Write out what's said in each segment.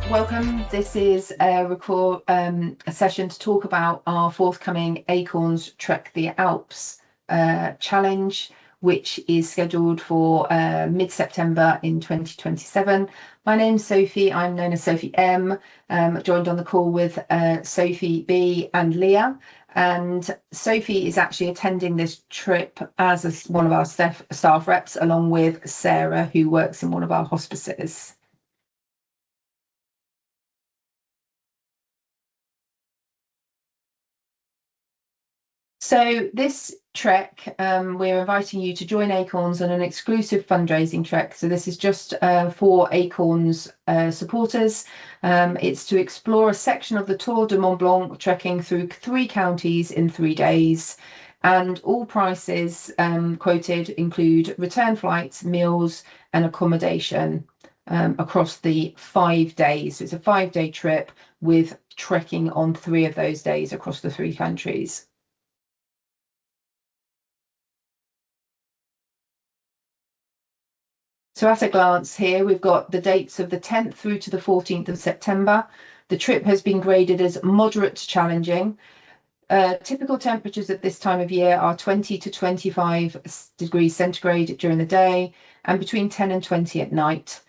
Welcome. This is a session to talk about our forthcoming Acorns Trek the Alps challenge, which is scheduled for mid-September in 2027. My name's Sophie. I'm known as Sophie M. Joined on the call with Sophie B and Leah. And Sophie is actually attending this trip as one of our staff reps, along with Sarah, who works in one of our hospices. So this trek, we're inviting you to join Acorns on an exclusive fundraising trek. So this is just for Acorns supporters. It's to explore a section of the Tour de Mont Blanc, trekking through 3 counties in 3 days. And all prices quoted include return flights, meals and accommodation across the 5 days. So it's a 5-day trip with trekking on 3 of those days across the 3 countries. So at a glance here, we've got the dates of the 10th through to the 14th of September. The trip has been graded as moderate to challenging. Typical temperatures at this time of year are 20 to 25 degrees centigrade during the day and between 10 and 20 at night.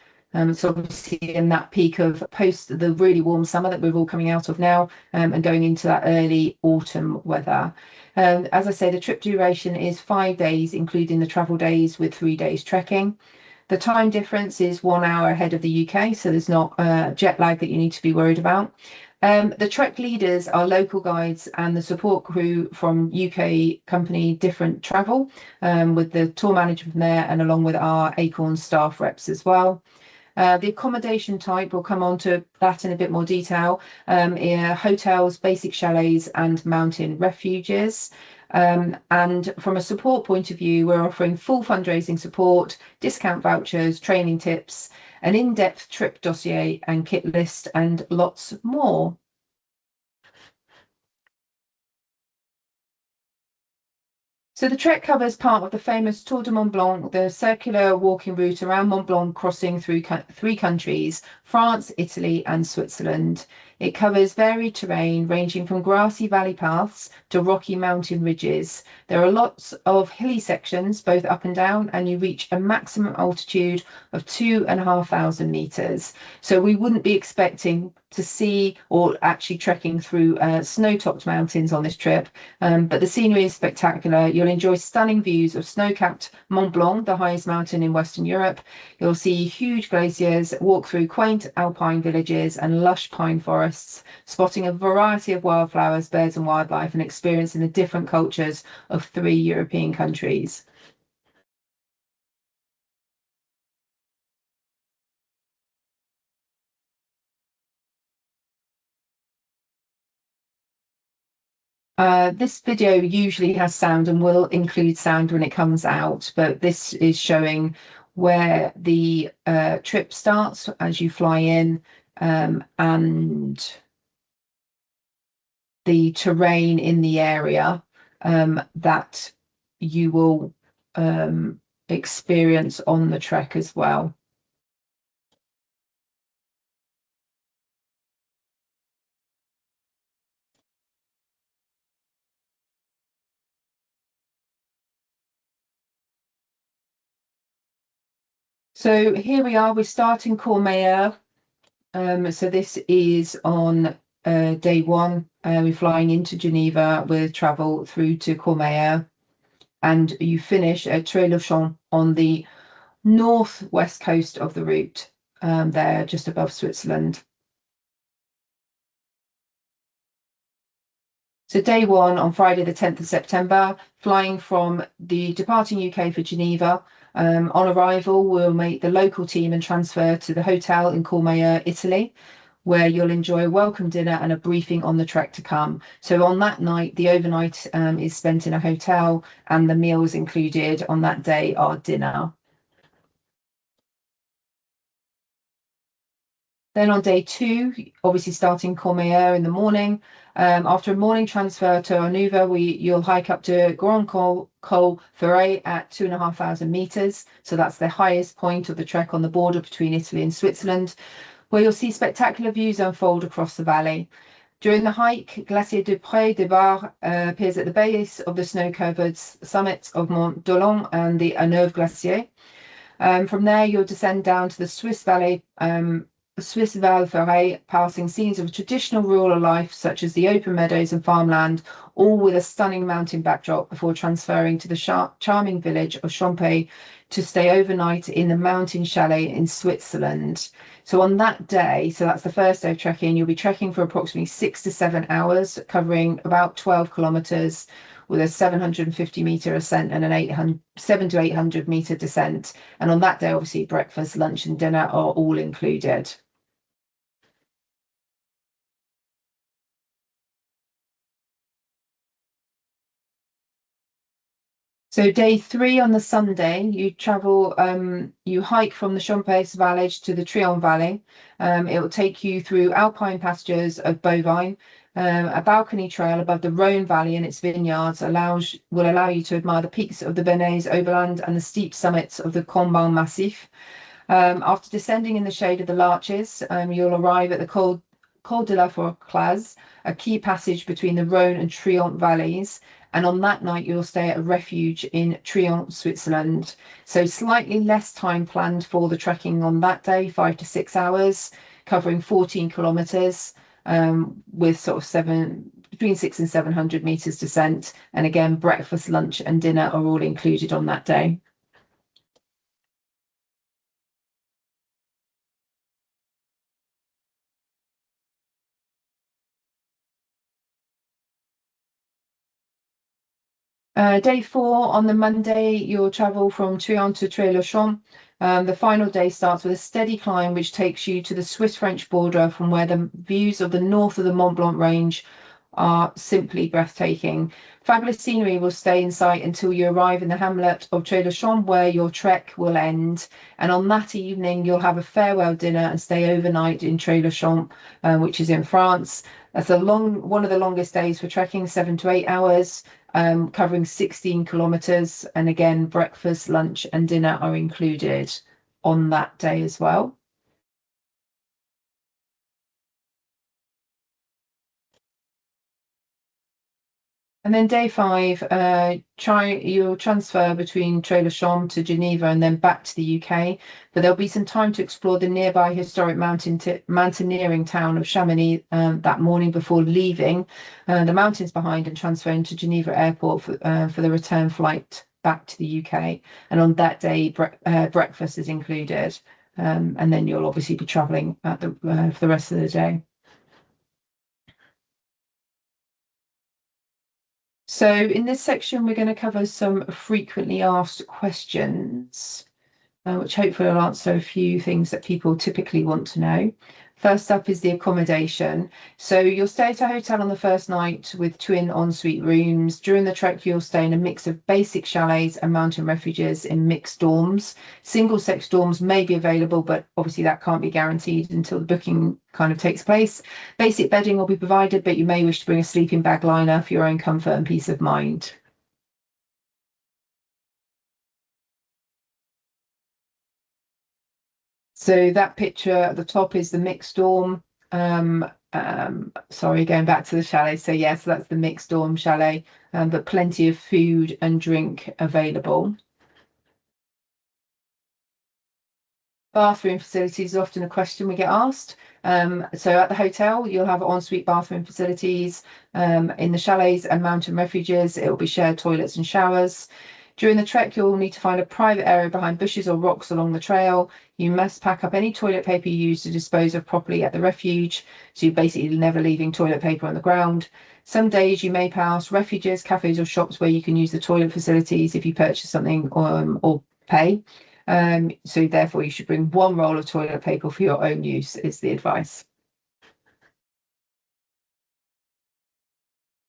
So obviously in that peak of post the really warm summer that we're all coming out of now and going into that early autumn weather. As I say, the trip duration is 5 days, including the travel days with 3 days trekking. The time difference is 1 hour ahead of the UK, so there's not jet lag that you need to be worried about. The trek leaders are local guides and the support crew from UK company Different Travel, with the tour manager from there and along with our Acorns staff reps as well. The accommodation type, we'll come on to that in a bit more detail, hotels, basic chalets and mountain refuges. And from a support point of view, we're offering full fundraising support, discount vouchers, training tips, an in-depth trip dossier and kit list, and lots more. So the trek covers part of the famous Tour de Mont Blanc, the circular walking route around Mont Blanc, crossing through 3 countries, France, Italy and Switzerland. It covers varied terrain ranging from grassy valley paths to rocky mountain ridges. There are lots of hilly sections, both up and down, and you reach a maximum altitude of 2,500 meters. So we wouldn't be expecting to see or actually trekking through snow-topped mountains on this trip, but the scenery is spectacular. You'll enjoy stunning views of snow-capped Mont Blanc, the highest mountain in Western Europe. You'll see huge glaciers, walk through quaint alpine villages and lush pine forests, spotting a variety of wildflowers, birds and wildlife, and experiencing the different cultures of 3 European countries. This video usually has sound and will include sound when it comes out, but this is showing where the trip starts as you fly in, and the terrain in the area that you will experience on the trek as well. So here we are, we're starting Courmayeur. So this is on day 1. We're flying into Geneva with travel through to Courmayeur, and you finish at Trey-le-Champ on the northwest coast of the route, there just above Switzerland. So day 1 on Friday the 10th of September, flying from the departing UK for Geneva. On arrival, we'll meet the local team and transfer to the hotel in Courmayeur, Italy, where you'll enjoy a welcome dinner and a briefing on the trek to come. So on that night, the overnight is spent in a hotel, and the meals included on that day are dinner. Then on day 2, obviously starting Courmayeur in the morning. After a morning transfer to Arnuva, you'll hike up to Grand Col Ferret at 2,500 meters. So that's the highest point of the trek on the border between Italy and Switzerland, where you'll see spectacular views unfold across the valley. During the hike, Glacier du Pré des Barres appears at the base of the snow-covered summits of Mont Dolent and the Hanovre Glacier. From there, you'll descend down to the Swiss Valley, Swiss Val Ferret, passing scenes of traditional rural life, such as the open meadows and farmland, all with a stunning mountain backdrop before transferring to the charming village of Champey to stay overnight in the mountain chalet in Switzerland. So on that day, so that's the first day of trekking, you'll be trekking for approximately 6 to 7 hours, covering about 12 kilometers with a 750-meter ascent and an 700 to 800-meter descent. And on that day, obviously, breakfast, lunch, and dinner are all included. So day 3 on the Sunday, you hike from the Champes Valley to the Trion Valley. It will take you through alpine pastures of bovine. A balcony trail above the Rhone Valley and its vineyards will allow you to admire the peaks of the Benez Overland and the steep summits of the Combin Massif. After descending in the shade of the larches, you'll arrive at the Col de la Forclaz, a key passage between the Rhone and Trion valleys. And on that night, you'll stay at a refuge in Trion, Switzerland. So slightly less time planned for the trekking on that day, 5 to 6 hours, covering 14 kilometers, with sort of between 600 and 700 meters descent. And again, breakfast, lunch, and dinner are all included on that day. Day 4 on the Monday, you'll travel from Trion to Tré-le-Champ. The final day starts with a steady climb, which takes you to the Swiss-French border, from where the views of the north of the Mont Blanc range are simply breathtaking. Fabulous scenery will stay in sight until you arrive in the hamlet of Tré-le-Champ, where your trek will end. And on that evening, you'll have a farewell dinner and stay overnight in Tré-le-Champ, which is in France. That's one of the longest days for trekking, 7 to 8 hours, covering 16 kilometers. And again, breakfast, lunch, and dinner are included on that day as well. And then day 5, you'll transfer between Tré-le-Champ to Geneva and then back to the UK. But there'll be some time to explore the nearby historic mountaineering town of Chamonix that morning before leaving the mountains behind and transferring to Geneva Airport for the return flight back to the UK. And on that day, breakfast is included. And then you'll obviously be traveling for the rest of the day. So in this section, we're going to cover some frequently asked questions, which hopefully will answer a few things that people typically want to know. First up is the accommodation. So you'll stay at a hotel on the first night with twin ensuite rooms. During the trek, you'll stay in a mix of basic chalets and mountain refuges in mixed dorms. Single-sex dorms may be available, but obviously that can't be guaranteed until the booking kind of takes place. Basic bedding will be provided, but you may wish to bring a sleeping bag liner for your own comfort and peace of mind. So that picture at the top is the mixed dorm. Sorry, going back to the chalet. So yes, that's the mixed dorm chalet, but plenty of food and drink available. Bathroom facilities is often a question we get asked. So at the hotel, you'll have ensuite bathroom facilities. In the chalets and mountain refuges, it will be shared toilets and showers. During the trek, you'll need to find a private area behind bushes or rocks along the trail. You must pack up any toilet paper you use to dispose of properly at the refuge. So you're basically never leaving toilet paper on the ground. Some days you may pass refuges, cafes or shops where you can use the toilet facilities if you purchase something or pay. So therefore you should bring one roll of toilet paper for your own use is the advice.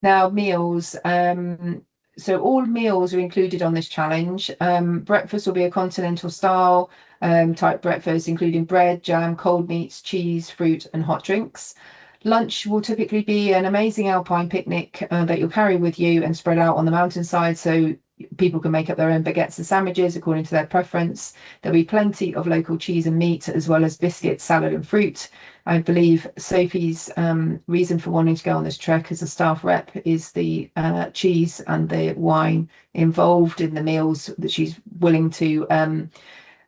Now meals. So all meals are included on this challenge. Breakfast will be a continental style type breakfast, including bread, jam, cold meats, cheese, fruit, and hot drinks. Lunch will typically be an amazing alpine picnic that you'll carry with you and spread out on the mountainside. So people can make up their own baguettes and sandwiches according to their preference. There'll be plenty of local cheese and meat, as well as biscuits, salad and fruit. I believe Sophie's reason for wanting to go on this trek as a staff rep is the cheese and the wine involved in the meals, that she's willing to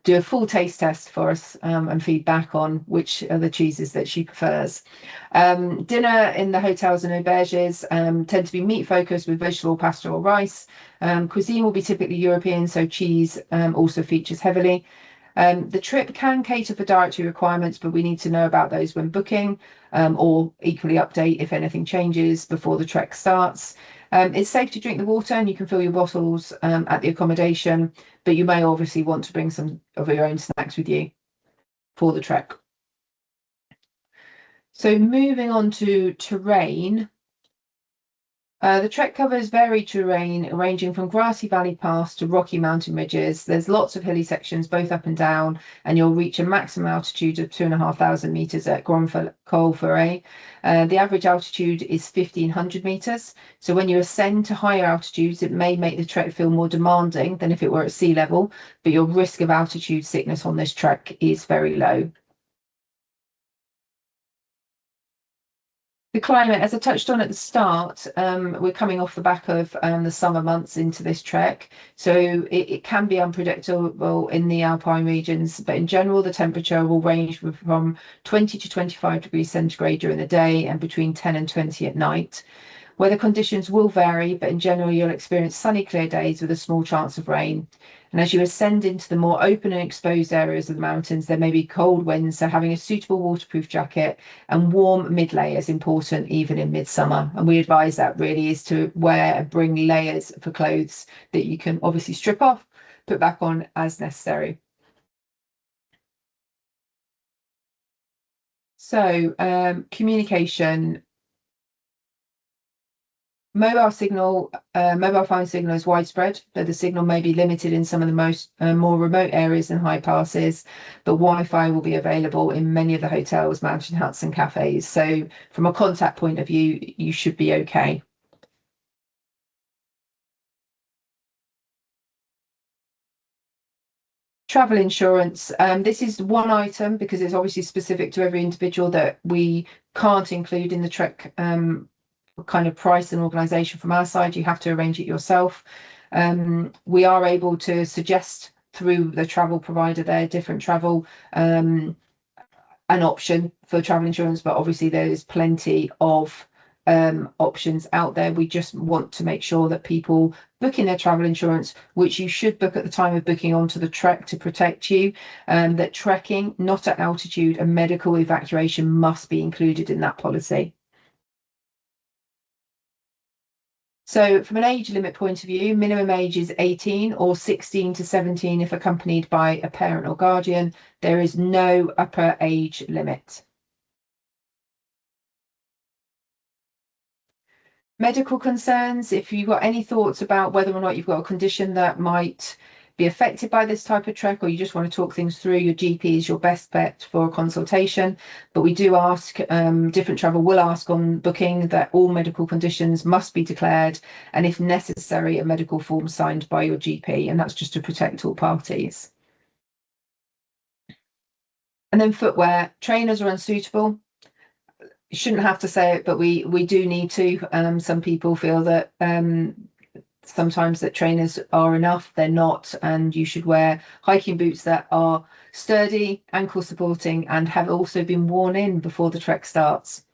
do a full taste test for us and feedback on which are the cheeses that she prefers. Dinner in the hotels and auberges tend to be meat focused with vegetable pasta or rice. Cuisine will be typically European, so cheese also features heavily. The trip can cater for dietary requirements, but we need to know about those when booking, or equally update if anything changes before the trek starts. It's safe to drink the water, and you can fill your bottles at the accommodation, but you may obviously want to bring some of your own snacks with you for the trek. So moving on to terrain. The trek covers varied terrain ranging from grassy valley paths to rocky mountain ridges. There's lots of hilly sections, both up and down, and you'll reach a maximum altitude of 2,500 meters at Grand Col Ferret. The average altitude is 1,500 meters. So when you ascend to higher altitudes, it may make the trek feel more demanding than if it were at sea level, but your risk of altitude sickness on this trek is very low. The climate, as I touched on at the start, we're coming off the back of the summer months into this trek, so it can be unpredictable in the alpine regions, but in general the temperature will range from 20 to 25 degrees centigrade during the day and between 10 and 20 at night. Weather conditions will vary, but in general you'll experience sunny, clear days with a small chance of rain. And as you ascend into the more open and exposed areas of the mountains, there may be cold winds, so having a suitable waterproof jacket and warm mid-layer is important even in midsummer. And we advise that really is to wear and bring layers for clothes that you can obviously strip off, put back on as necessary. So communication. Mobile phone signal is widespread, though the signal may be limited in some of the more remote areas and high passes, but Wi-Fi will be available in many of the hotels, mountain huts and cafes. So from a contact point of view, you should be okay. Travel insurance. This is one item because it's obviously specific to every individual that we can't include in the trek kind of price and organisation from our side. You have to arrange it yourself. We are able to suggest through the travel provider there different travel an option for travel insurance, but obviously there is plenty of options out there. We just want to make sure that people booking their travel insurance, which you should book at the time of booking onto the trek to protect you, that trekking not at altitude and medical evacuation must be included in that policy. So from an age limit point of view, minimum age is 18 or 16 to 17 if accompanied by a parent or guardian. There is no upper age limit. Medical concerns, if you've got any thoughts about whether or not you've got a condition that might be affected by this type of trek, or you just want to talk things through, your GP is your best bet for a consultation. But we do ask, different travel will ask on booking that all medical conditions must be declared, and if necessary, a medical form signed by your GP, and that's just to protect all parties. And then footwear, trainers are unsuitable. You shouldn't have to say it, but we do need to. Some people feel that sometimes that trainers are enough. They're not, and you should wear hiking boots that are sturdy, ankle supporting, and have also been worn in before the trek starts.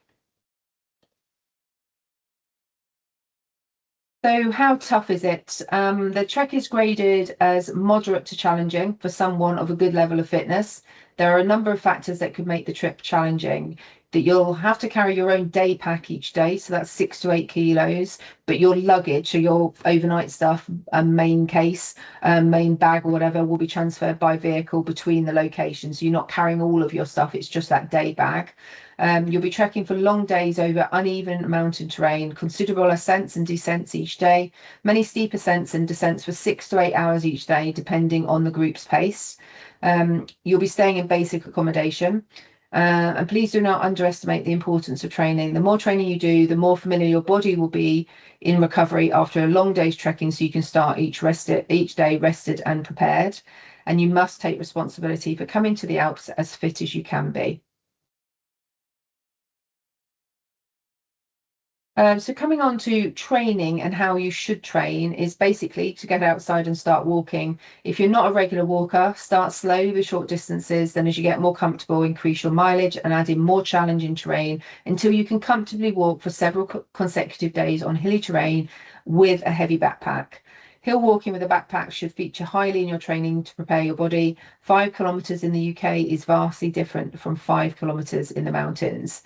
So how tough is it? The trek is graded as moderate to challenging for someone of a good level of fitness. There are a number of factors that could make the trip challenging. That you'll have to carry your own day pack each day, so that's 6 to 8 kilos, but your luggage, so your overnight stuff, main case, main bag or whatever, will be transferred by vehicle between the locations. So you're not carrying all of your stuff, it's just that day bag. You'll be trekking for long days over uneven mountain terrain, considerable ascents and descents each day, many steep ascents and descents for 6 to 8 hours each day, depending on the group's pace. You'll be staying in basic accommodation. And please do not underestimate the importance of training. The more training you do, the more familiar your body will be in recovery after a long day's trekking, so you can start each day rested and prepared. And you must take responsibility for coming to the Alps as fit as you can be. So coming on to training and how you should train is basically to get outside and start walking. If you're not a regular walker, start slowly with short distances. Then as you get more comfortable, increase your mileage and add in more challenging terrain until you can comfortably walk for several consecutive days on hilly terrain with a heavy backpack. Hill walking with a backpack should feature highly in your training to prepare your body. 5 kilometers in the UK is vastly different from 5 kilometers in the mountains.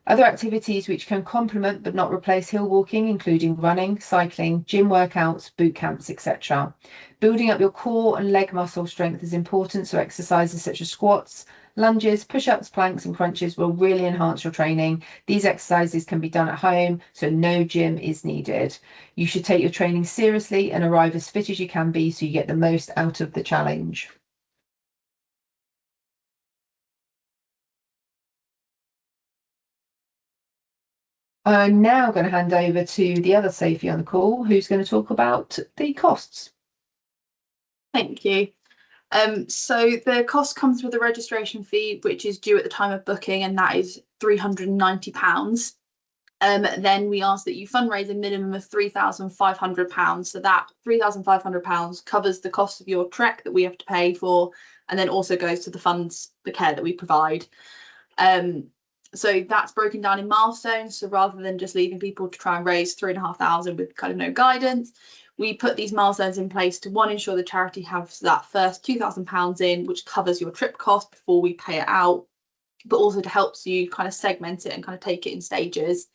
Other activities which can complement but not replace hill walking, including running, cycling, gym workouts, boot camps, etc. Building up your core and leg muscle strength is important, so exercises such as squats, lunges, push-ups, planks and crunches will really enhance your training. These exercises can be done at home, so no gym is needed. You should take your training seriously and arrive as fit as you can be so you get the most out of the challenge. I'm now going to hand over to the other Sophie on the call, who's going to talk about the costs. Thank you. So the cost comes with a registration fee, which is due at the time of booking, and that is £390. Then we ask that you fundraise a minimum of £3,500. So that £3,500 covers the cost of your trek that we have to pay for, and then also goes to the funds, the care that we provide. So that's broken down in milestones. So rather than just leaving people to try and raise 3,500 with kind of no guidance, we put these milestones in place to, one, ensure the charity has that first £2,000 in, which covers your trip cost before we pay it out, but also to help you kind of segment it and kind of take it in stages.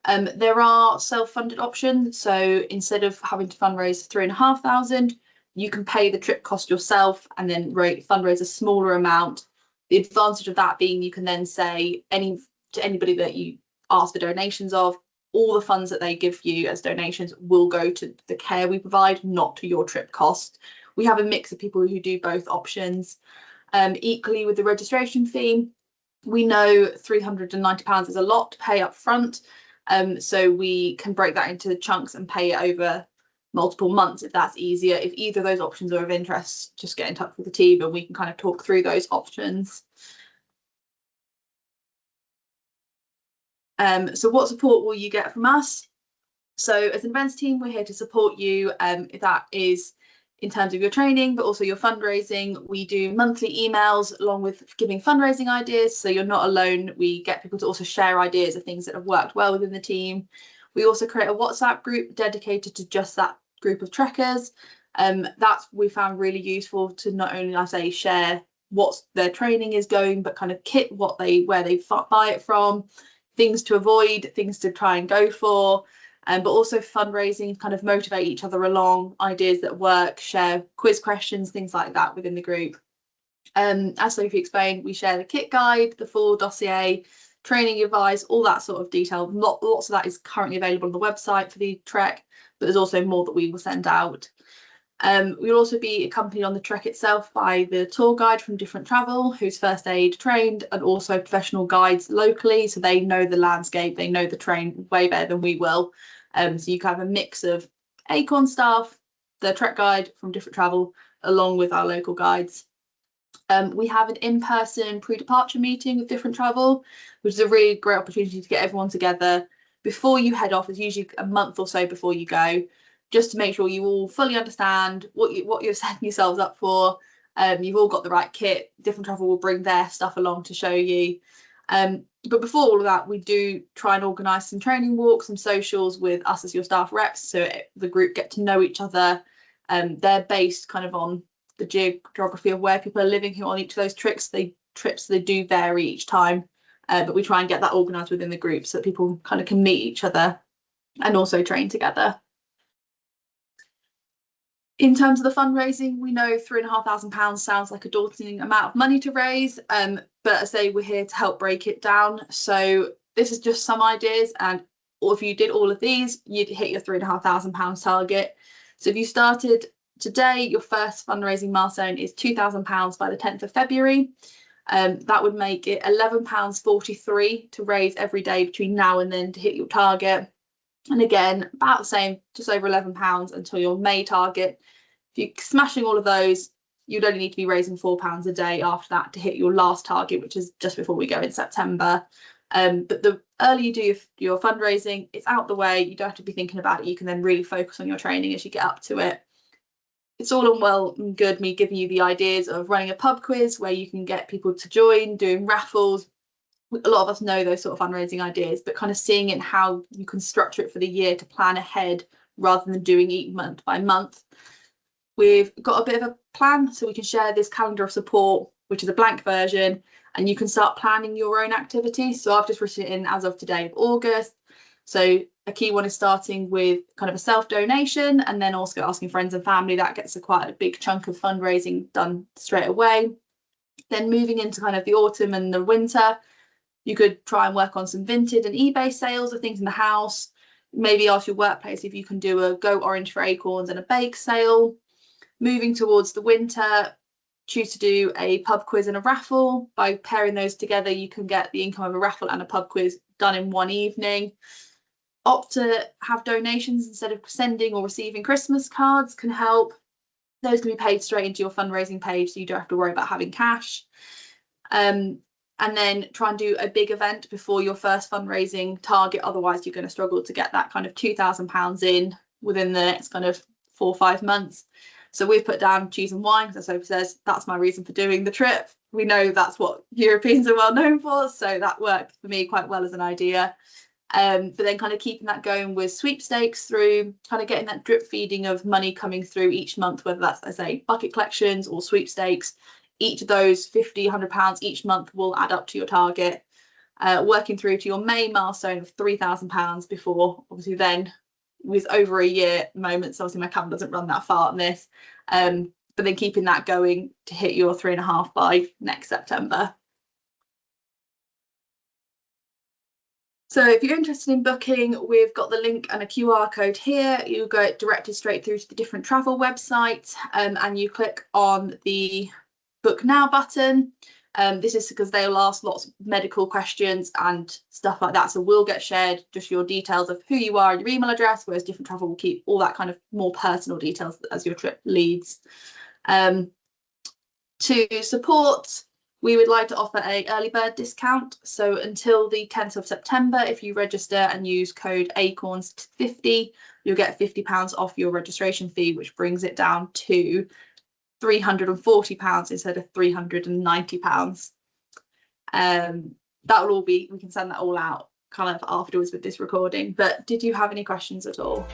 There are self-funded options. So instead of having to fundraise 3,500, you can pay the trip cost yourself and then fundraise a smaller amount. The advantage of that being you can then say to anybody that you ask for donations of, all the funds that they give you as donations will go to the care we provide, not to your trip cost. We have a mix of people who do both options. Equally with the registration fee, we know £390 is a lot to pay up front. So we can break that into chunks and pay it over multiple months if that's easier. If either of those options are of interest, just get in touch with the team and we can kind of talk through those options. So what support will you get from us? So as an events team, we're here to support you, if that is in terms of your training, but also your fundraising. We do monthly emails along with giving fundraising ideas, so you're not alone. We get people to also share ideas of things that have worked well within the team. We also create a WhatsApp group dedicated to just that group of trekkers. That's we found really useful to not only, I say, share what their training is going, but kind of kit where they buy it from, things to avoid, things to try and go for. But also fundraising, kind of motivate each other along, ideas that work, share quiz questions, things like that within the group. As Sophie explained, we share the kit guide, the full dossier, training advice, all that sort of detail. Lots of that is currently available on the website for the trek, but there's also more that we will send out. We'll also be accompanied on the trek itself by the tour guide from Different Travel, who's first aid trained, and also professional guides locally, so they know the landscape, they know the terrain way better than we will. So you can have a mix of Acorn staff, the trek guide from Different Travel, along with our local guides. We have an in-person pre-departure meeting with Different Travel, which is a really great opportunity to get everyone together before you head off. It's usually a month or so before you go, just to make sure you all fully understand what you're setting yourselves up for. You've all got the right kit. Different Travel will bring their stuff along to show you. But before all of that, we do try and organise some training walks, some socials with us as your staff reps, so the group get to know each other. They're based kind of on the geography of where people are living who on each of those trips. They do vary each time, but we try and get that organised within the group so that people kind of can meet each other and also train together. In terms of the fundraising, we know £3,500 sounds like a daunting amount of money to raise, but as I say, we're here to help break it down. So this is just some ideas, and if you did all of these, you'd hit your £3,500 target. So if you started today, your first fundraising milestone is £2,000 by the 10th of February. That would make it £11.43 to raise every day between now and then to hit your target. And again, about the same, just over £11 until your May target. If you're smashing all of those, you'd only need to be raising £4 a day after that to hit your last target, which is just before we go in September. But the earlier you do your fundraising, it's out the way. You don't have to be thinking about it. You can then really focus on your training as you get up to it. It's all well and good me giving you the ideas of running a pub quiz where you can get people to join, doing raffles. A lot of us know those sort of fundraising ideas, but kind of seeing it how you can structure it for the year to plan ahead rather than doing it month by month. We've got a bit of a plan, so we can share this calendar of support, which is a blank version, and you can start planning your own activities. So I've just written it in as of today of August. So a key one is starting with kind of a self-donation, and then also asking friends and family. That gets quite a big chunk of fundraising done straight away. Then moving into kind of the autumn and the winter, you could try and work on some Vinted and eBay sales of things in the house. Maybe ask your workplace if you can do a Go Orange for Acorns and a bake sale. Moving towards the winter, choose to do a pub quiz and a raffle. By pairing those together, you can get the income of a raffle and a pub quiz done in one evening. Opt to have donations instead of sending or receiving Christmas cards can help. Those can be paid straight into your fundraising page, so you don't have to worry about having cash. And then try and do a big event before your first fundraising target. Otherwise, you're going to struggle to get that kind of £2,000 in within the next kind of 4 or 5 months. So we've put down cheese and wine, because as Sophie says, that's my reason for doing the trip. We know that's what Europeans are well known for, so that worked for me quite well as an idea. But then kind of keeping that going with sweepstakes through kind of getting that drip feeding of money coming through each month, whether that's, I say, bucket collections or sweepstakes. Each of those £50, £100 each month will add up to your target. Working through to your May milestone of £3,000 before, obviously then with over a year at the moment, so obviously my calendar doesn't run that far on this, but then keeping that going to hit your 3.5 by next September. So if you're interested in booking, we've got the link and a QR code here. You go directed straight through to the different travel websites, and you click on the book now button. This is because they'll ask lots of medical questions and stuff like that, so we'll get shared just your details of who you are and your email address, whereas Different Travel will keep all that kind of more personal details as your trip leads. To support, we would like to offer an early bird discount. So until the 10th of September, if you register and use code ACORNS50, you'll get £50 off your registration fee, which brings it down to £340 instead of £390. That will all be, we can send that all out kind of afterwards with this recording. But did you have any questions at all?